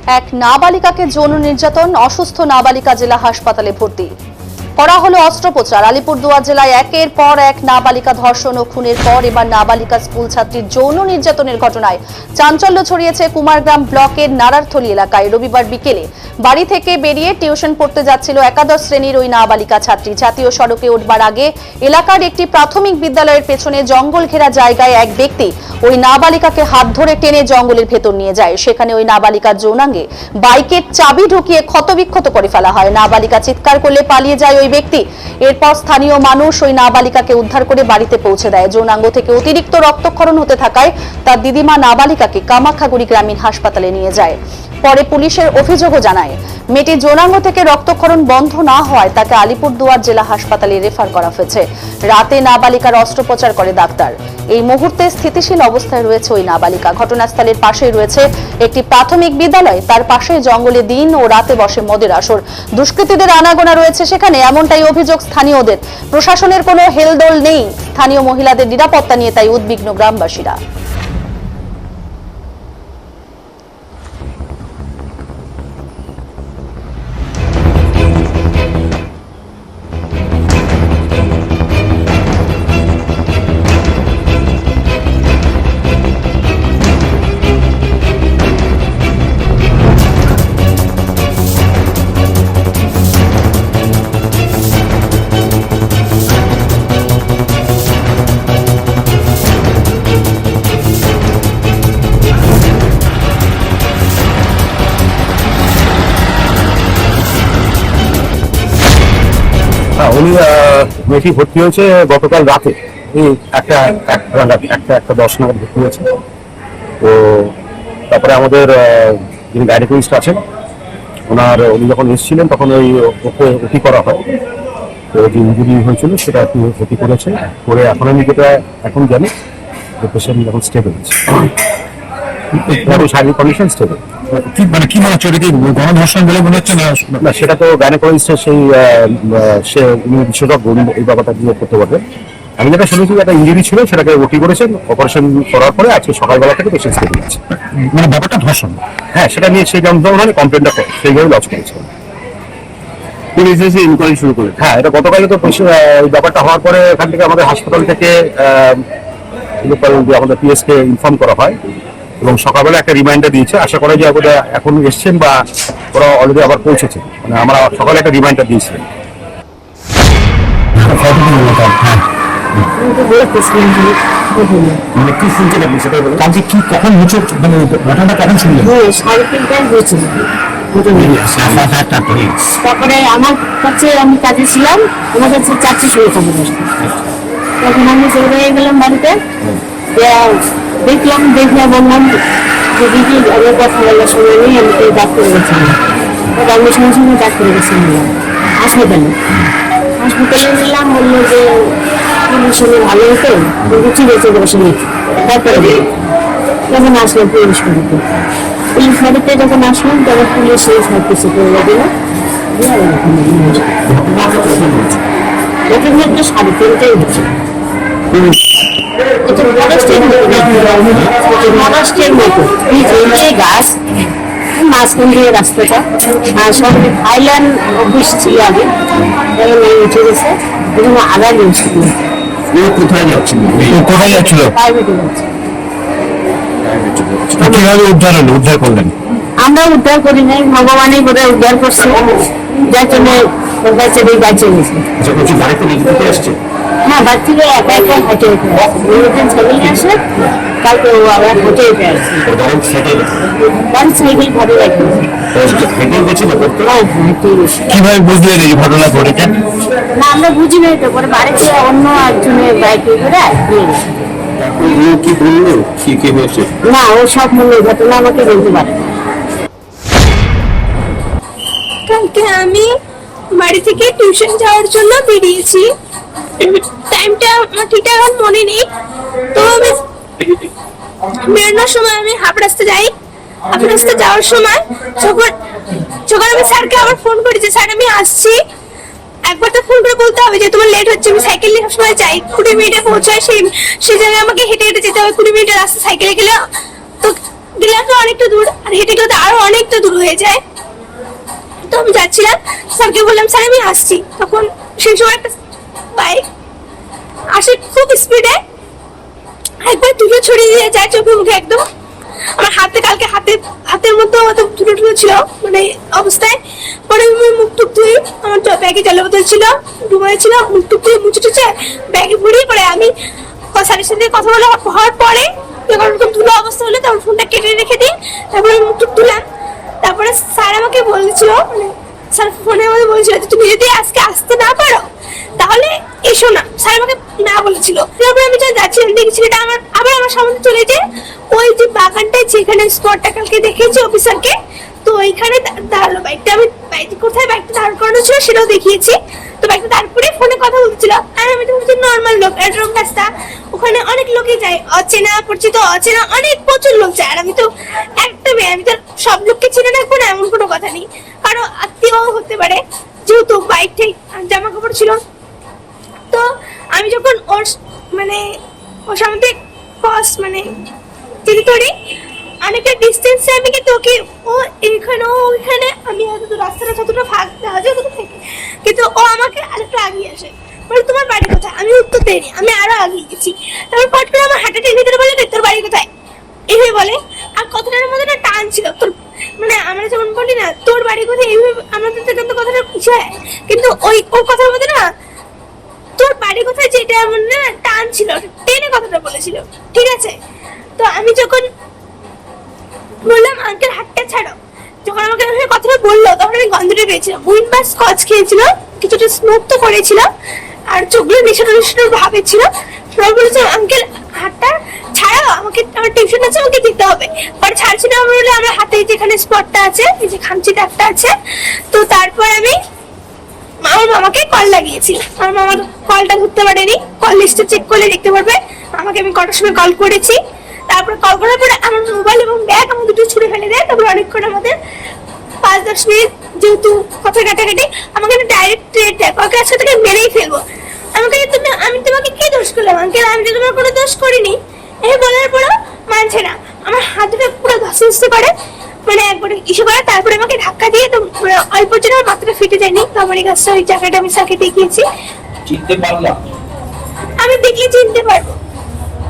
এক নাবালিকাকে যৌন নির্যাতন, অসুস্থ নাবালিকা জেলা হাসপাতালে ভর্তি করা হলো অস্ত্রোপচার। আলিপুরদুয়ার জেলায় একের পর এক নাবালিকা ধর্ষণ ও খুনের পর এবার নাবালিকা স্কুল ছাত্রীর যৌন নির্যাতনের ঘটনায় চাঞ্চল্য ছড়িয়েছে কুমারগ্রাম ব্লকের নারারথলি এলাকায়। রবিবার বিকেলে বাড়ি থেকে বেরিয়ে টিউশন পড়তে যাচ্ছিল একাদশ শ্রেণীর ওই নাবালিকা ছাত্রী। জাতীয় সড়কে উঠবার আগে এলাকার একটি প্রাথমিক বিদ্যালয়ের পেছনে জঙ্গল ঘেরা জায়গায় এক ব্যক্তি ওই নাবালিকাকে হাত ধরে টেনে জঙ্গলের ভেতর নিয়ে যায়। সেখানে ওই নাবালিকার যৌনাঙ্গে বাইকের চাবি ঢুকিয়ে ক্ষতবিক্ষত করে ফেলা হয়। নাবালিকা চিৎকার করলে পালিয়ে যায় ওই ব্যক্তি। এরপর স্থানীয় মানুষ ওই নাবালিকাকে উদ্ধার করে বাড়িতে পৌঁছে দেয়। যৌনাঙ্গ থেকে অতিরিক্ত রক্তক্ষরণ হতে থাকায় তার দিদিমা নাবালিকাকে কামাখ্যাগুড়ি গ্রামীণ হাসপাতালে নিয়ে যায়। পরে পুলিশের অভিযোগও জানায়, মেয়েটির যৌনাঙ্গ থেকে রক্তক্ষরণ বন্ধ না হওয়ায় তাকে আলিপুরদুয়ার জেলা হাসপাতালে রেফার করা হয়েছে। রাতে নাবালিকার অস্ত্রোপচার করে ডাক্তার। এই মুহূর্তে স্থিতিশীল অবস্থায় রয়েছে ওই নাবালিকা। ঘটনাস্থলের পাশেই রয়েছে একটি প্রাথমিক বিদ্যালয়, তার পাশে জঙ্গলে দিন ও রাতে বসে মদের আসর। দুষ্কৃতীদের আনাগোনা রয়েছে সেখানে, এমনটাই অভিযোগ স্থানীয়দের। প্রশাসনের কোনো হেলদোল নেই। স্থানীয় মহিলাদের নিরাপত্তা নিয়ে তাই উদ্বিগ্ন গ্রামবাসীরা। উনি মেয়েটি ভর্তি হয়েছে গতকাল রাতে, একটা 10 নাগাদ ভর্তি হয়েছে। তো তারপরে আমাদের যিনি গাইনোকোলজিস্ট আছেন উনি যখন এসেছিলেন তখন ওকে ওটি করা হয়। তো যে ইঞ্জুরি হয়েছিল সেটা একটু ওটি করেছে, করে এখন আমি যেটা এখন জানি যে পেশেন্ট এখন স্টেবল আছে, শারীরিক কন্ডিশন স্টেবল। কি মনে হচ্ছে এটা কি গণধর্ষণ বলে মনে হচ্ছে না, সেটা তো গাইনোকোলজিস্টের সে উনি বিশেষজ্ঞ, এই ব্যাপারটা দিয়ে করতে পারবে। আমি যেটা শুনেছি একটা ইঞ্জুরি ছিল, সেটাকে ওটি করেছেন, অপারেশন করার পরে আজকে সকালবেলা থেকে পেশেন্ট স্টেবল আছে। মানে ব্যাপারটা ধর্ষণ? হ্যাঁ, সেটা নিয়ে সেই যন্ত্রণা কমপ্লেনটা সেইভাবে লঞ্চ করেছে। পুলিশ এসে ইনকোয়ারি শুরু করে। হ্যাঁ, এটা গতকালই তো এই ব্যাপারটা হওয়ার পরে এখান থেকে আমাদের হাসপাতাল থেকে আমাদের পিএসকে ইনফর্ম করা হয় এবং সকালবেলা একটা রিমাইন্ডার দিয়েছে। আশা করা যায় ওরা এখন এসছেন বা ওরা অলরেডি আবার পৌঁছেছে। মানে আমরা সকালে একটা রিমাইন্ডার দিয়েছি। মানে কি শুনছেন আপনি সেটাই বলুন। কাজে কি কখন হচ্ছে, মানে ঘটনাটা কখন শুনলেন? 3:30টায় হয়েছিল। তারপরে আমার কাছে, আমি কাজে ছিলাম, আমার কাছে 4টির সময় খবর আসলো। তখন আমি চলে গেলাম বাড়িতে, দেখে বললাম যে দিদি আমার কথা বলার সময় নেই, আমি তো ডাক্তারে গেছিলাম। আমি সঙ্গে সঙ্গে ডাক্তারে গেছিলাম হাসপাতালে নিলাম। বললো যে পুলিশ হলে ভালো হতো, কিন্তু ঠিক আছে বসে নিচ্ছি। তারপরে যখন আসলাম পুলিশ বাড়িতে যখন আসলাম তখন পুলিশ সব কিছু করে দিল। 3:30টায় হচ্ছে। মহারাষ্ট্রের মতো গাছ মাঝখান দিয়ে রাস্তাটা, আর সঙ্গে থাইল্যান্ড অফিস ছিল আগে, উঠে গেছে। আগার কোথায় যাচ্ছিল? প্রাইভেটে যাচ্ছে। কিভাবে উদ্ধার করলেন? আমরা উদ্ধার করি নাই, ভগবানই বোধহয় উদ্ধার করছে, যার জন্য বাচ্চা গেছে। হ্যাঁ, বাড়ি থেকে একা হেঁটে ছেলে আসে, কালকে ও আবার হেঁটে আসছে। বাড়ির সাইকেল ভালো লাগবে। কিভাবে বুঝলেন এই ঘটনা ঘটেছে? না, আমরা বুঝি নাই তো, পরে বাড়িতে অন্য একজনের বাইকে করে কি বললো কি হয়েছে? না, ও সব মনে ঘটনা আমাকে বলতে পারে। কালকে আমি বাড়ি থেকে টিউশন যাওয়ার জন্য বেরিয়েছি। টাইমটা আমার ঠিকঠাক এখন মনে নেই। তো আমি বেরোনোর সময় আমি হাফ রাস্তা যাই। হাফ রাস্তা যাওয়ার সময় যখন আমি স্যারকে আবার ফোন করি যে স্যার আমি আসছি, একবার তো ফোন করে বলতে হবে যে তোমার লেট হচ্ছে। আমি সাইকেল নিয়ে সবসময় যাই, 20 মিনিটে পৌঁছায়। সেই জায়গায় আমাকে হেঁটে যেতে হবে। 20 মিনিটের রাস্তা সাইকেলে গেলে তো গেলে তো অনেকটা দূর, আর হেঁটে গেলে তো আরো অনেক অনেকটা দূর হয়ে যায়। তো আমি যাচ্ছিলাম, স্যারকে বললাম স্যার আমি আসছি। তখন সেই সময় একটা বাইক আসে খুব স্পিডে, একবার দুটো ছড়িয়ে দিয়ে যায় চোখে মুখে একদম। আমার কালকে হাতের মধ্যে দুটো টুটো ছিল মানে অবস্থায়। পরে আমি মুখ টুক ধুই, আমার ব্যাগে জলের বোতল ছিল, ডুবাই ছিল, মুখ টুক ধুয়ে মুছে টুছে ব্যাগে ভরিয়ে পরে আমি স্যারের সাথে কথা বলা হওয়ার পরে যখন এরকম ধুলো অবস্থা হলো তখন ফোনটা কেটে রেখে দিই। তারপরে মুখ টুক ধুলাম। তারপরে স্যার আমাকে বলেছিল, মানে স্যার ফোনে আমাকে বলেছিল যে তুমি যদি আজকে আসতে না পারো তাহলে এসো না। স্যার আমাকে না বলেছিল। তারপরে আমি যখন যাচ্ছিলাম দেখি ছেলেটা আবার আমার সামনে চলে যায় ওই যে বাগানটায় যেখানে স্পটটা কালকে দেখেছি অফিসারকে, তো ওইখানে দাঁড়ালো বাইকটা। আমি কোথায় বাইকটা দাঁড় করানো ছিল সেটাও দেখিয়েছি। তো বাইকটা দাঁড় করে ফোনে কথা বলছিল। আর আমি তো বলছি নর্মাল লোক, এরকম রাস্তা, ওখানে অনেক লোকই যায়, অচেনা পরিচিত অচেনা অনেক প্রচুর লোক যায়। আর আমি তো একটা মেয়ে, আমি তো সব লোককে চিনে রাখবো না এমন কোনো কথা নেই, কারো আত্মীয় হতে পারে, যেহেতু বাইকটাই জামা কাপড় ছিল। তো আমি যখন ওর সামনে মানে চিনি করি অনেকটা ডিস্টেন্সে, আমি কিন্তু ওকে ও এইখানে ও ওইখানে, আমি হয়তো রাস্তাটা যতটা ভাগ দেওয়া যায় ততটা থেকে, কিন্তু ও আমাকে আরেকটা আগিয়ে আসে, বলে তোমার বাড়ি কোথায়? আমি উত্তর দেয়নি, আমি আরো আগিয়ে গেছি। তারপর পট করে আমার হাঁটাটা ভিতরে বলে তোর বাড়ি কোথায় এইভাবে বলে। আর কথাটার মধ্যে না টান ছিল, তোর মানে আমরা যেমন বলি না তোর বাড়ি কোথায়, এইভাবে আমাদের তো কিন্তু কথাটা কিছু হয়, কিন্তু ওই কথার মধ্যে না তোর বাড়ি কোথায় যেটা এমন না টান ছিল, টেনে কথাটা বলেছিল, ঠিক আছে। তো আমি যখন বললাম আঙ্কেল হাতটা ছাড়ো, যখন আমাকে কথাটা বললো তখন আমি গন্ধটা পেয়েছিলাম। উইন বা স্কচ খেয়েছিল, কিছুটা স্মোক তো করেছিল, আর চোখগুলো নেশানো নেশানো ভাবে ছিল। সবাই বলেছে আঙ্কেল হাতটা ছাড়াও, আমাকে আমার টিউশন আছে, আমাকে দিতে হবে। পরে ছাড়ছি না বলে আমার হাতে যেখানে স্পটটা আছে, এই যে খামচি দাগটা আছে। তো তারপর আমি আমার মামাকে কল লাগিয়েছি, আমার মামা কলটা ধরতে পারেনি, কল লিস্টে চেক করলে দেখতে পারবে আমাকে আমি কটার সময় কল করেছি। তারপর কল করার পরে আমার মোবাইল এবং ব্যাগ আমার দুটো ছুঁড়ে ফেলে দেয়। তারপর অনেকক্ষণ আমাদের 5-10 মিনিট যেহেতু কথা কাটাকাটি, আমাকে ডাইরেক্ট ট্রেড দেয়, ওকে আজকে থেকে মেরেই ফেলবো। আমি তোমাকে কি দোষ করলাম আঙ্কেল, আমি তো তোমার কোনো দোষ করিনি। এই বলার পরেও মানছে না, আমার হাত দুটো পুরো ধসে করে, মানে একবারে ইস্যু করে। তারপরে আমাকে ধাক্কা দিয়ে তো অল্প জন্য আমার মাথাটা ফেটে যায়নি। তো আমার এই গাছটা ওই জায়গাটা আমি স্যারকে দেখিয়েছি, চিনতে পারলাম। আমি দেখলে চিনতে পারবো।